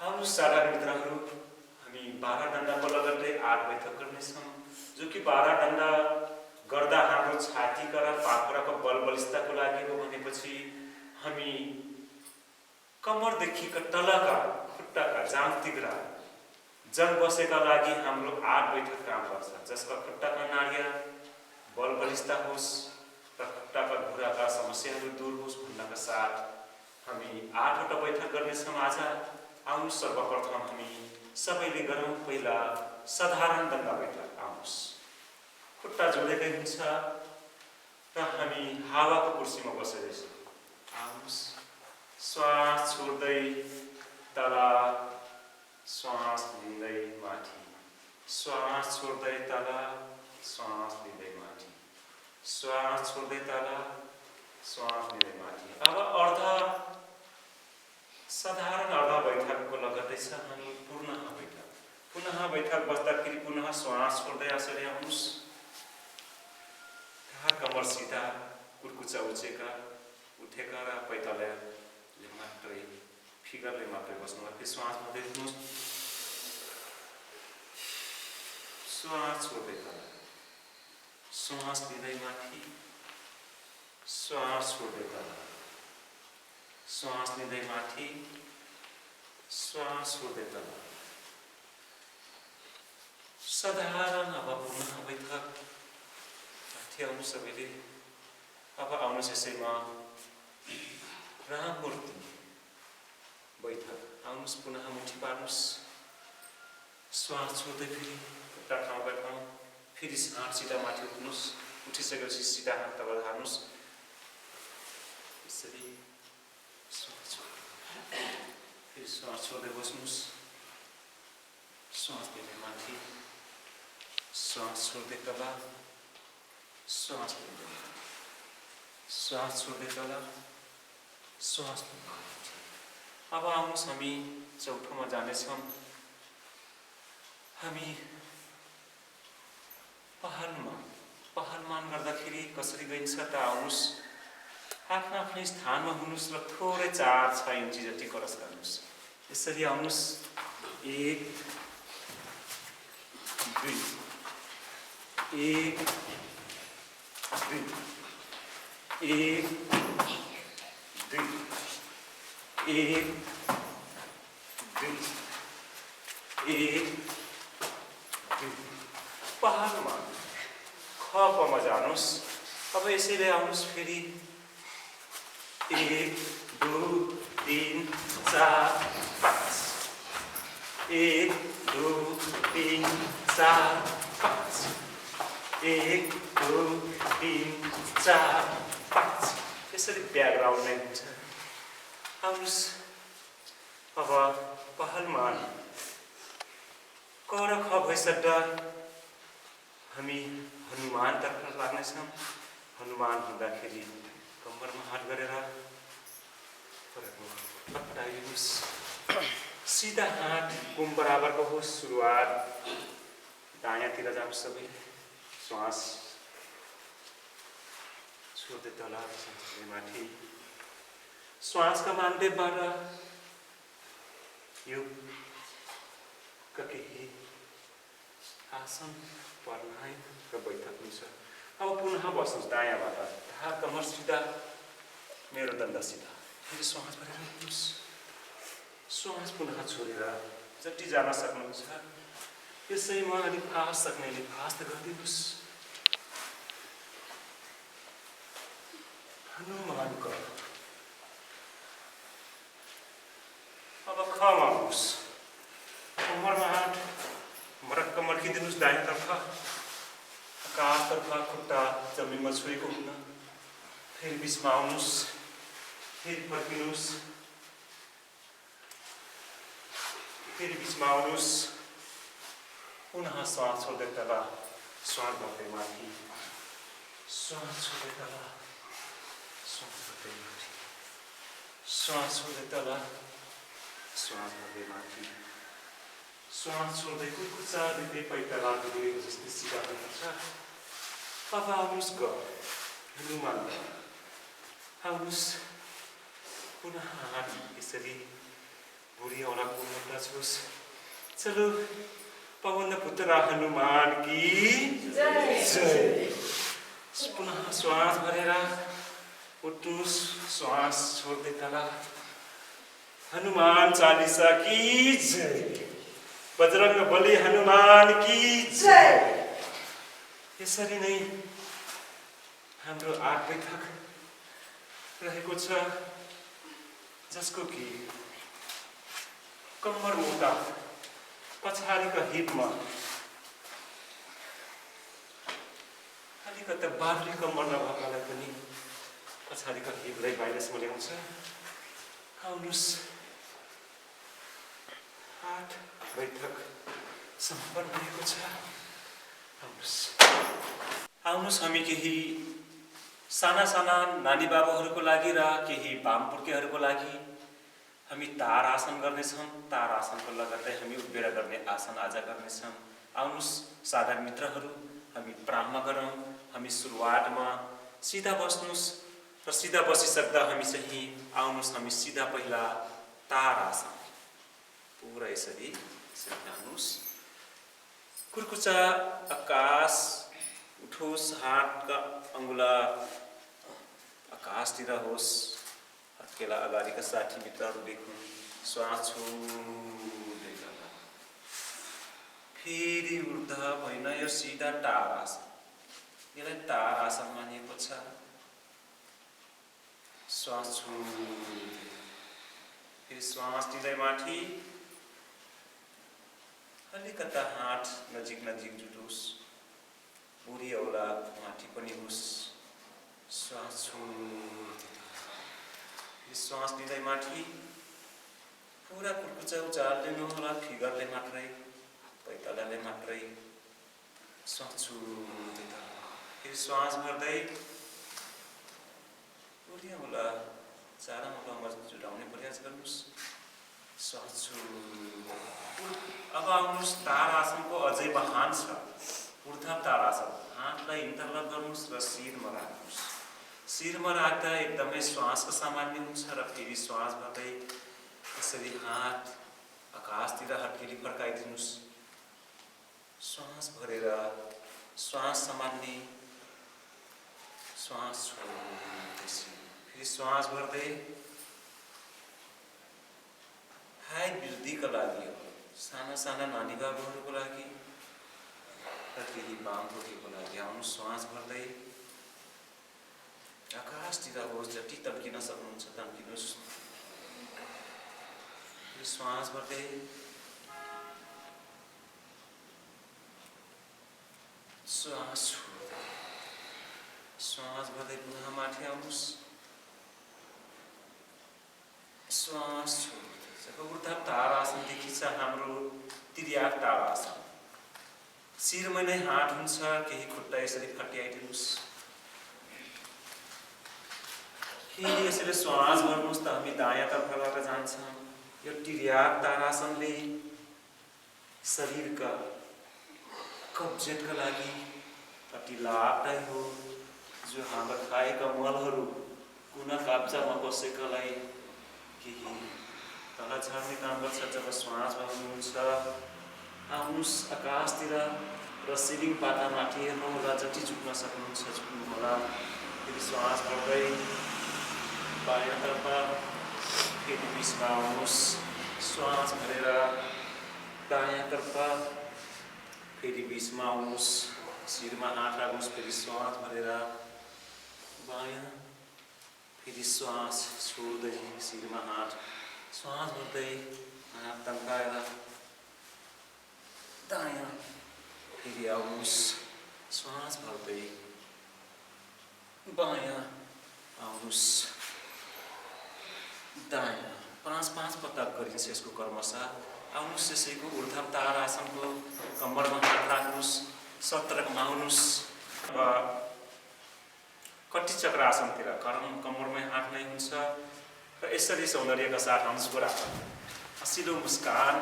हाम्रो सारा मित्रहरू हामी 12 डन्डाको लगत्तै 8 बैठक गर्नेछौँ, जो कि 12 डन्डा गर्दा हाम्रो छातीका र पाखुराको बलबलिस्ताको लागि हो भनेपछि हामी कम्मरदेखिका तलका खुट्टाका जाँघतिग्रा जङ बसेका लागि हाम्रो 8 बैठक काम गर्छ, जसका खुट्टाका नाडिया बलबलिस्ता होस् र खुट्टाका घुँडाका समस्याहरू दूर होस् भन्नका साथ हामी 8वटा बैठक गर्नेछौँ आज। आउनुहोस् सर्वप्रथम हामी सबैले गरौँ पहिला साधारण डन्डा बैठक। आउनुहोस्, खुट्टा जोडेकै हुन्छ र हामी हावाको कुर्सीमा बसेदैछौँ। आउनुहोस्, श्वास छोड्दै तल, श्वास लिँदै माथि, श्वास छोड्दै तल, श्वास लिँदै माथि, श्वास छोड्दै तल, श्वास लिँदै माथि। अब साधारण अर्ध बैठकको लगत्तै छ हामी पुनः बैठक बस्दाखेरि पुनः श्वास छोड्दै यसरी आउनुहोस्। कमर सिधा, कुर्कुचा उठेका र पैतालाले मात्रै फिगरले मात्रै बस्नु। फेरि श्वास भन्दै उठ्नुहोस्, श्वास छोड्दै तल, श्वास लिँदै माथि, श्वास छोड्दै तल, श्वास लिँदै माथि, श्वास छोड्दै तल। साधारण अब पुनः बैठक। माथि आउनु सबैले। अब आउनुहोस् यसैमा राममूर्ति बैठक। आउनुहोस्, पुनः मुठी पार्नुहोस्, श्वास छोड्दै फेरि खुट्टा ठाउँ बैठाउँ, फेरि हात सिधा माथि उठ्नुहोस्। उठिसकेपछि सिधा हात तल झार्नुहोस्, यसरी फेरि श्वास छोड्दै बस्नुहोस्। श्वास लिँदै माथि, श्वास छोड्दै तल, श्वास लिँदै माथि, श्वास छोड्दै तल, श्वास लिँदै माथि। अब आउनुहोस् हामी चौथोमा जानेछौँ। हामी पहलमान गर्दाखेरि कसरी गइन्छ त आउनुहोस्, आफ्नो स्थानमा हुनुहोस् र थोरै 4-6 इन्ची जति करस गर्नुहोस्। यसरी आउनुहोस्, 1 2 1 2 1 2 1 2 1 2। पहलमान खपमा जानुहोस्। अब यसैले आउनुहोस्, फेरि 1 2 3 4 5 1 2 3 4 5 1 2 3 4 5। यसरी ब्याकग्राउन्ड नै हुन्छ। आउनुहोस्, अब पहलमान क र ख भइसक्दा हामी हनुमानतर्फ लाग्नेछौँ। हनुमान हुँदाखेरि कम्मरमा हात गरेर पट्टाइनुहोस्। सिधा हात कुम बराबरको होस्। सुरुवात दायाँतिर जानुहोस् सबैले। श्वास छोड्दै तल, माथि। श्वासका माध्यमबाट यो केही आसन प्राणायाम र बैठक हुन्छ। अब पुनः बस्नुहोस् दायाँबाट। हात कमर सिधा, मेरो दण्ड सिधा। फेरि श्वास भरेर उठ्नुहोस्। श्वास पुनः छोडेर जति जान सक्नुहुन्छ यसैमा अलिक फास्ट सक्नेले फास्ट गरिदिनुहोस्। हनुमानको अब खमा आउनुहोस्। कम्मरमा हात मरक्क मर्किदिनुहोस् दायाँतर्फ। आकाशतर्फ खुट्टा जमिनमा छोएको हुन्न। फेरि बिचमा आउनुहोस्, फेरि फर्किनुहोस्, फेरि बिचमा आउनुहोस्। पुनः श्वास छोड्दै तल, श्वास भर्दै माथि, श्वास छोड्दै तल, श्वास भर्दै माथि, श्वास छोड्दै तल, श्वास भर्दै माथि, श्वास छोड्दै कुर्कुचा दिँदै पैताला दिँदै जस्तै सिधा हुन्छ। अब आउनुहोस्, हनुमान आउनुहोस्। पुनः हात यसरी बुढ़ी औला पूर्ण छुस चलो पवन पुत्र हनुमान की जय। पुनः श्वास भरेर उठ्नुस्, श्वास छोड्दै तल। हनुमान चालीसा की जय। बजरंग बली हनुमान की जय। यसरी नै हाम्रो 8 बैठक रहेको छ, जसको कि कम्मर मुटा पछाडिको हिपमा अलिकति बार्ली कम्मर नभएकालाई पनि पछाडिको हिपलाई बाहिरसम्म ल्याउँछ। आउनुस्, 8 बैठक सम्पन्न भएको छ। आउनुस् हामी केही साना साना नानी बाबुहरूको लागि र केही बामपुर्खेहरूको लागि हामी तार आसन गर्नेछौँ। तार आसनको लगत्तै हामी उभिएर गर्ने आसन आज गर्नेछौँ। आउनुस् साधा मित्रहरू, हामी प्रारम्भ गरौँ। हामी सुरुवातमा सिधा बस्नुस् र सिधा बसिसक्दा हामी चाहिँ आउनुस्, हामी सिधा पहिला तार आसन पुरा यसरी आउनुस्। कुर्कुचा आकाश उठोस्, हातका अङ्गुला आकाशतिर होस्, हत्केला अगाडिका 60 मित्रहरू देखौँ। श्वास छोड्दै जाला, फेरि ऊर्ध भइन यो सिधा टार आसन, यसलाई तार आसन मानिएको छ। श्वास छोड्दै फेरि श्वास दिँदै माथि अलिकता हात नजिक नजिक जुटोस्, बुढी औला माथि पनि होस्। श्वास छोड्दै श्वास दिँदै माथि पुरा कुर्कुचा उचाल्दै नहोला, फिगरले मात्रै, पैतालाले मात्रै। श्वास छोड्दै फेरि श्वास भर्दै बुढी औला चारा मुखमा जुटाउने प्रयास गर्नुस्। श्वास छोड्दै अब आउनुस्, तार आसनको अझै महान छ ऊर्ध्व तार आसन। हातलाई इन्टरलक गर्नुस् र शिरमा राख्नुस्। शिरमा राख्दा एकदमै श्वासको सामान्य हुन्छ र फेरि श्वास भर्दै यसरी हात आकाशतिर हत्केली फर्काइदिनुस्। श्वास भरेर श्वास सामान्य, श्वास छोड्दै फेरि श्वास भर्दै हाइट वृद्धिका लागि हो, साना साना नानी बाबुहरूको लागि र केही बामपुर्खेको लागि। आउनु श्वास भर्दै आकाशतिर होस्, जति तन्किन सक्नुहुन्छ तन्किनुहोस्। श्वास भर्दै श्वास छोड्दै श्वास भर्दै पुनः माथि आउनुहोस्। श्वास छोड्दै जब ऊर्ध्व तार आसनदेखि छ हाम्रो तिर्यक तार आसन। शिरमा नै हात हुन्छ, केही खुट्टा यसरी फट्याइदिनुहोस्। फेरि यसरी श्वास गर्नुहोस् त हामी दायाँ तर्फबाट जान्छौँ। यो तिर्यक तार आसनले शरीरका कब्जियतका लागि अति लाभदायी हो। जो हाम्रा खाएका मलहरू कुना काप्चामा बसेकालाई केही तल झर्ने काम गर्छ जब श्वास भर्नुहुन्छ। आउनुस् आकाशतिर र सिलिङ पातामाथि हेर्नुहोला, जति झुक्न सक्नुहुन्छ झुक्नुहोला। फेरि श्वास भर्दै बायाँतर्फ फेरि बिचमा आउनुहोस्। श्वास भरेर दायाँतर्फ फेरि बिचमा आउनुहोस्। शिरमा हात राख्नुहोस्, फेरि श्वास भरेर बायाँ, फेरि श्वास छोड्दै शिरमा हात, श्वास भर्दै हात तन्काएर दायाँ फेरि आउनुहोस्। श्वास भर्दै बायाँ आउनुहोस्, दायाँ। 5-5 पटक गरिन्छ यसको क्रमशः। आउनुहोस् यसैको ऊर्ध्व तार आसनको कम्मरमा हात राख्नुहोस्, 17 घुमाउनुहोस्। अब कट्टी चक्र आसनतिर कम्मरमै हात नै हुन्छ र यसरी सौन्दर्यका साथ आउनुहोस्। गोरा हँसिलो मुस्कान,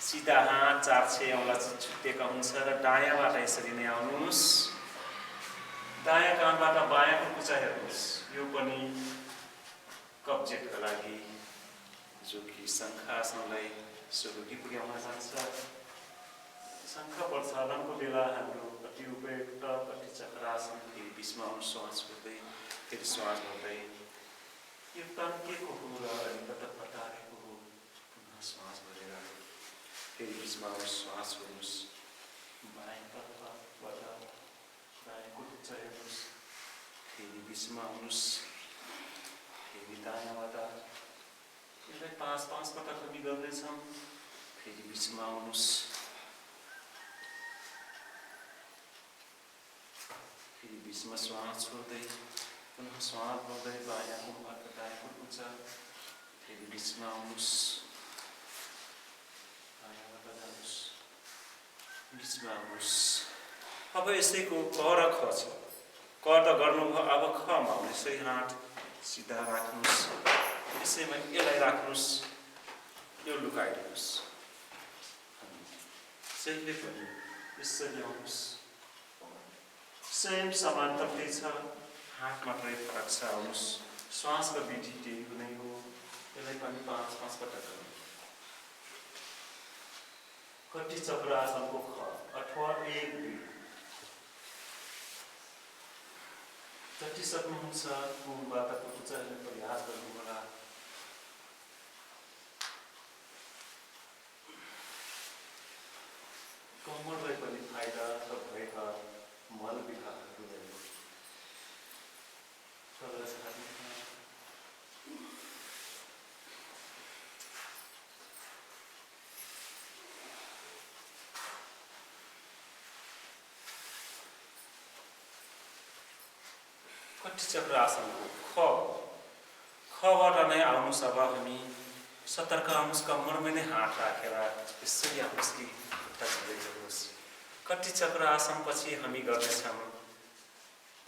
सिधा हात 4-6 औँला छुट्टिएका हुन्छ र दायाँबाट यसरी नै आउनुहोस्। दायाँ कानबाट बायाँ कुर्कुचा हेर्नुहोस्, यो पनि कब्जियतका लागि जो कि शङ्खासनलाई सहयोगी पुर्याउन जान्छ। शङ्ख बेला हाम्रो कति उपयुक्त, कति चक्रासन, फेरि बिचमा अनुश्वास गर्दै फेरि श्वास गर्दै यो तन के को हो र अलिकता फटारेको हो। पुनः श्वास गरेर फेरि बिचमा श्वास गर्नुहोस्। बायाँतर्फबाट दायाँको टुच्चा हेर्नुहोस्, फेरि बिचमा आउनुहोस्, फेरि दायाँबाट यसलाई 5-5 पटक हामी गर्दैछौँ। फेरि बिचमा आउनुहोस्, फेरि बिचमा श्वास छोड्दै पुनः श्वास गर्दै बायाँकोबाट दायाँको टुच्चा, फेरि बिचमा आउनुहोस्, दायाँबाट जानुहोस्, बिचमा आउनुहोस्। अब यसैको क र ख छ। क त गर्नुभयो, अब खमा आउने यसै हात सिधा राख्नुहोस्, यसैमा यसलाई राख्नुहोस्, यो लुकाइदिनुहोस्। जहिले पनि यसरी आउनुहोस्, सेम समान्तरतै छ, हात मात्रै फरक छ। आउनुहोस्, श्वासको विधि त्यही हुने हो। यसलाई पनि 5-5 पटक गर्नु। कति चक्रासनको ख अथवा 1-2 जति सक्नुहुन्छ मुखबाट उच्चारण प्रयास गर्नुहोला। कम्मरलाई पनि फाइदा त भएका मल विभागहरूलाई कति चक्रासनको खबाट नै आउनुहोस्। अब हामी सतर्क आउनुहोस्, कम्मरमै नै हात राखेर यसरी आउनुहोस् कि खुट्टा झुक्दै जानुहोस्। कति चक्रासन पछि हामी गर्नेछौँ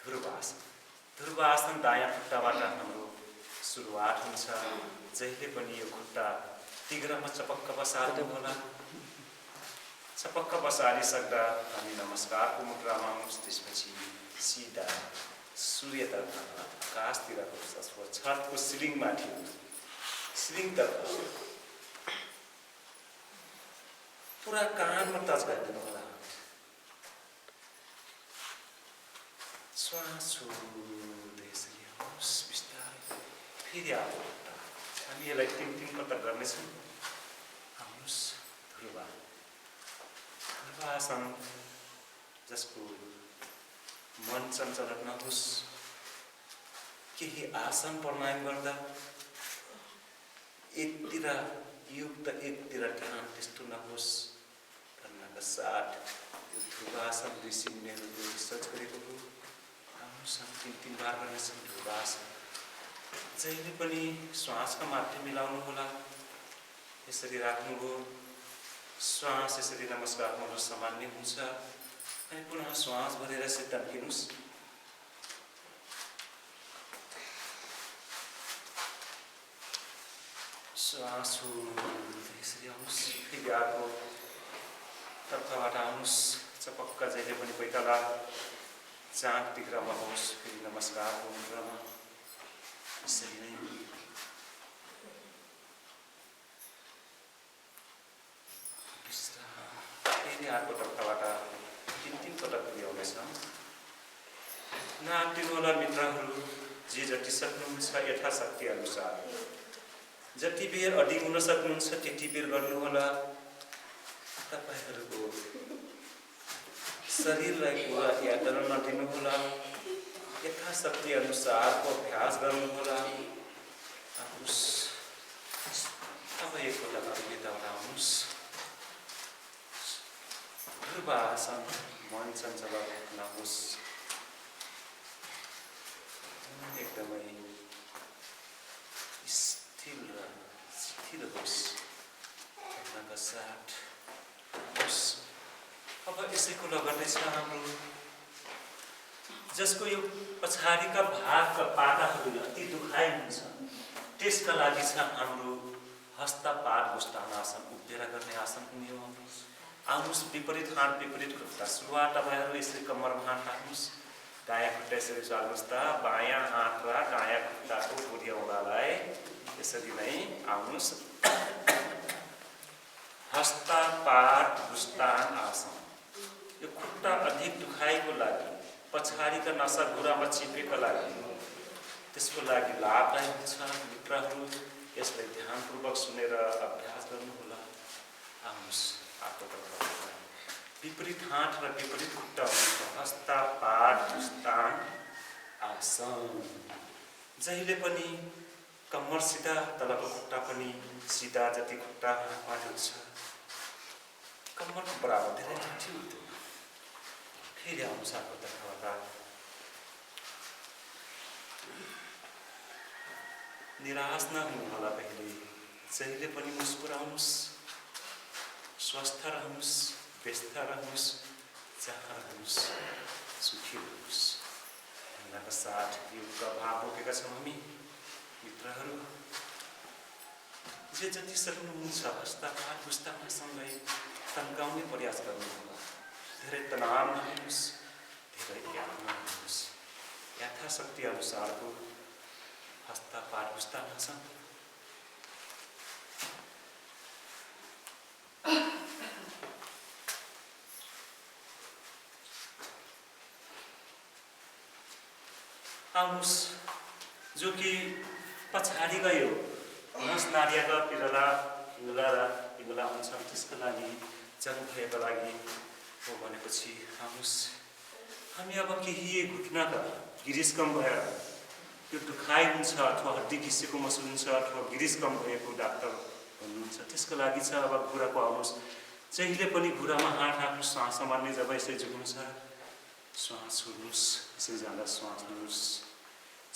ध्रुवासन। ध्रुवासन दायाँ खुट्टाबाट हाम्रो सुरुवात हुन्छ। जहिले पनि यो खुट्टा तिग्रामा चपक्क बसाल्नु होला। चपक्क बसालिसक्दा हामी नमस्कारको मुद्रामा आउनुहोस्। त्यसपछि सिधा सूर्यतर्फ आकाशतिर अथवा छतको सिलिङमाथि सिलिङतर्फ पुरा कानमा टच गरिदिनु होला। श्वास छोड्दै यसरी आउनुहोस् बिस्तारै। फेरि आउनु, हामी यसलाई 3-3 पटक गर्नेछौँ। आउनुहोस्, ध्रुवासन जसको मन चञ्चलन नहोस्। केही आसन प्राणायाम गर्दा एकतिर युक्त एकतिर ध्यान त्यस्तो नहोस् भन्नका साथ यो ध्रुवासन 2 मिनेटको रिसर्च गरेको हो। आउनुहोस्, 3 बार गर्नेछौँ ध्रुवासन। जहिले पनि श्वासका मात्रा मिलाउनु होला। यसरी राख्नुभयो, श्वास यसरी नमस्कार गर्नु सामान्य हुन्छ। अनि पुनः श्वास भरेर सिधा तन्किनुहोस्। श्वास यसरी आउनुहोस्। फेरि अर्को तर्फबाट आउनुहोस्। चपक्क जहिले पनि पैताला जाँघ तिग्रामा होस्। फेरि नमस्कारको मुद्रामा यसरी नै फेरि अर्को तर्फबाट 3 पटक पुर्याउनेछ। नआत्तिनु होला मित्रहरू, जे जति सक्नुहुन्छ यथाशक्ति अनुसार जति बेर अडिग हुन सक्नुहुन्छ त्यति बेर गर्नुहोला। तपाईहरूको शरीरलाई पुरा यातना नदिनुहोला। यथाशक्ति अनुसारको अभ्यास गर्नुहोला। आउनुहोस्, अब एकपल्ट अभियताबाट आउनुहोस्। ध्रुवासन मन चञ्चलन नहोस्, एकदमै स्थिर र शिथिल होस् भन्नका साथ होस्। अब यसैको लगत्तै छ हाम्रो जसको यो पछाडिका भागका पाटाहरू अति दुखाइ हुन्छ, त्यसका लागि छ हाम्रो हस्तपाद गुष्टानासन, उभिएर गर्ने आसन पनि हो। आउनुहोस्, विपरीत हात विपरीत खुट्टा। सुरुवात तपाईँहरू यसरी कम्मरमा हात राख्नुहोस्। दायाँ खुट्टा यसरी चाल्नुहोस् त, बायाँ हात र दायाँ खुट्टाको बुढी औँलालाई यसरी नै आउनुहोस्। हस्तापाठ भुस्तान आसन। यो खुट्टा अधिक दुखाइको लागि, पछाडिका नसा घुँडामा चिपेको लागि, त्यसको लागि लाभदायक हुन्छ। मित्रहरू, यसलाई ध्यानपूर्वक सुनेर अभ्यास गर्नुहोला। आउनुहोस् आत्मतर्फ विपरीत हात र विपरीत खुट्टा हुन्छ। हस्तापाठ भुस्तान आसन। जहिले पनि कम्मर सिधा, तलको खुट्टा पनि सिधा, जति खुट्टा हातमा हुन्छ कम्मरको बराबर, धेरै माथि हुँदैन। फेरि आउनुहोस् आत्मतर्फबाट। निराश नहुनुहोला। कहिले जहिले पनि मुस्कुराउनुहोस्, स्वस्थ रहनुहोस्, व्यस्त रहनुहोस्, जहाँ रहनुहोस् सुखी रहनुहोस्। हामीका साथ युगका भाव बोकेका छौँ हामी मित्रहरू। जे जति सक्नुहुन्छ हस्तापाठ भुस्तानसँगै तन्काउने प्रयास गर्नुहोला। धेरै तनाव नलिनुहोस्, धेरै याद नलिनुहोस्। यथाशक्ति अनुसारको हस्तापाठ भुस्तानासन। आउनुहोस्, जो कि पछाडि गयो नस नाडियाका पिरला पिङ्गला हुन्छन्, त्यसको लागि जन्म भएका लागि हो भनेपछि आउनुहोस् हामी अब केही घुट्नाका गिरिस कम भएर त्यो दुखाइ हुन्छ अथवा हड्डी घिसेको महसुस हुन्छ अथवा गिरिस कम भएको डाक्टर हुनुहुन्छ, त्यसको लागि छ अब घुँडाको आउनुहोस्। जहिले पनि घुँडामा हात राख्नुहोस्। श्वास सामान्य जब यसरी झुक्नुहुन्छ श्वास छोड्नुहोस्, यसरी जाँदा श्वास लिनुहोस्।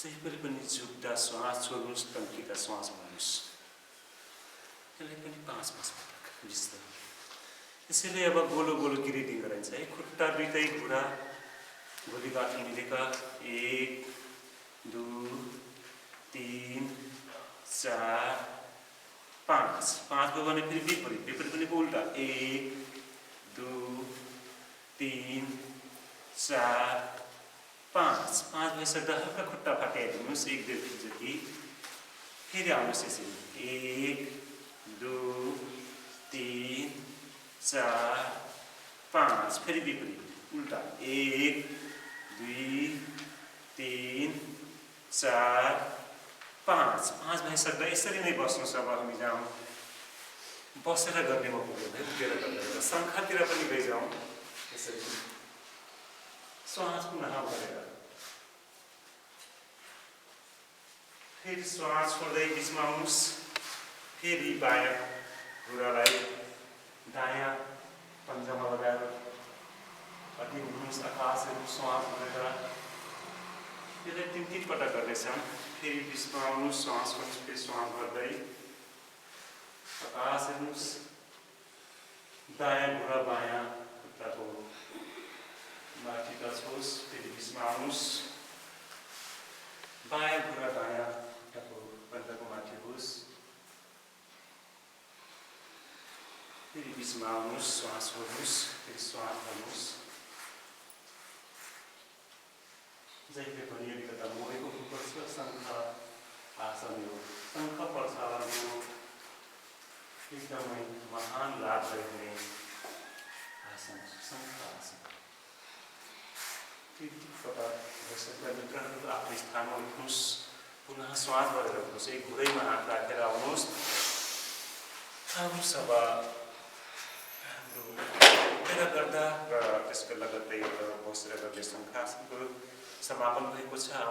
जहिले पनि झुक्दा श्वास छोड्नुहोस्, तन्किँदा श्वास भन्नुहोस्। यसलाई पनि 5-5 पटक बिस्तारै। यसैले अब गोलो गोलो गिरिटिङ गराइन्छ है। खुट्टा दुईटै घुँडा गोलीबाट मिलेका 1 2 3 4 5 गयो भने फेरि विपरीत पनि उल्टा 1 2 3 4 5 भइसक्दा हल्का खुट्टा फटाइदिनुहोस् 1-2 फिट जति। फेरि आउनुहोस् यसरी 1 2 3 4 5 फेरि विपरीत उल्टा 1 2 3 4 5 भइसक्दा यसरी नै बस्नुहोस्। अब हामी जाउँ बसेर गर्ने म पुग्दैन, उठेर गर्दैन। शङ्खातिर पनि गइजाउँ यसरी। श्वास पुनः भरेर फेरि श्वास छोड्दै बिचमा आउनुहोस्। फेरि बायाँ घुँडालाई दायाँ पन्जामा लगाएर अति हुनुहोस्। आकाश हेर्नुहोस्, श्वास भरेर यसलाई 3 पटक गर्नेछौँ। फेरि बिचमा आउनुहोस्, श्वास गर्नुहोस्, फेरि श्वास भर्दै आकाश हेर्नुहोस्। दायाँ घुँडा बायाँ खुट्टाको माथि टचोस्। फेरि बिचमा आउनुहोस्। बायाँ घुँडा दायाँ खुट्टाको पन्जाको माथि होस्। फेरि बिचमा आउनुहोस्, श्वास छोड्नुहोस्, फेरि श्वास भर्नुहोस्। जहिले पनि अलिकता मोडेको हुनुपर्छ। शङ्ख आसन हो। शङ्ख प्रचालनको एकदमै महान लाभ हुने आसन शङ्ख आसन। मित्रहरू आफ्नो स्थानमा उठ्नुहोस्। पुनः श्वास गरेर उठ्नुहोस्। एक घुँडैमा हात राखेर आउनुहोस्। आउनुहोस् अब हाम्रो उठेर गर्दा र त्यसको लगत्तै बसेर गर्ने शङ्खासनको समापन भएको छ।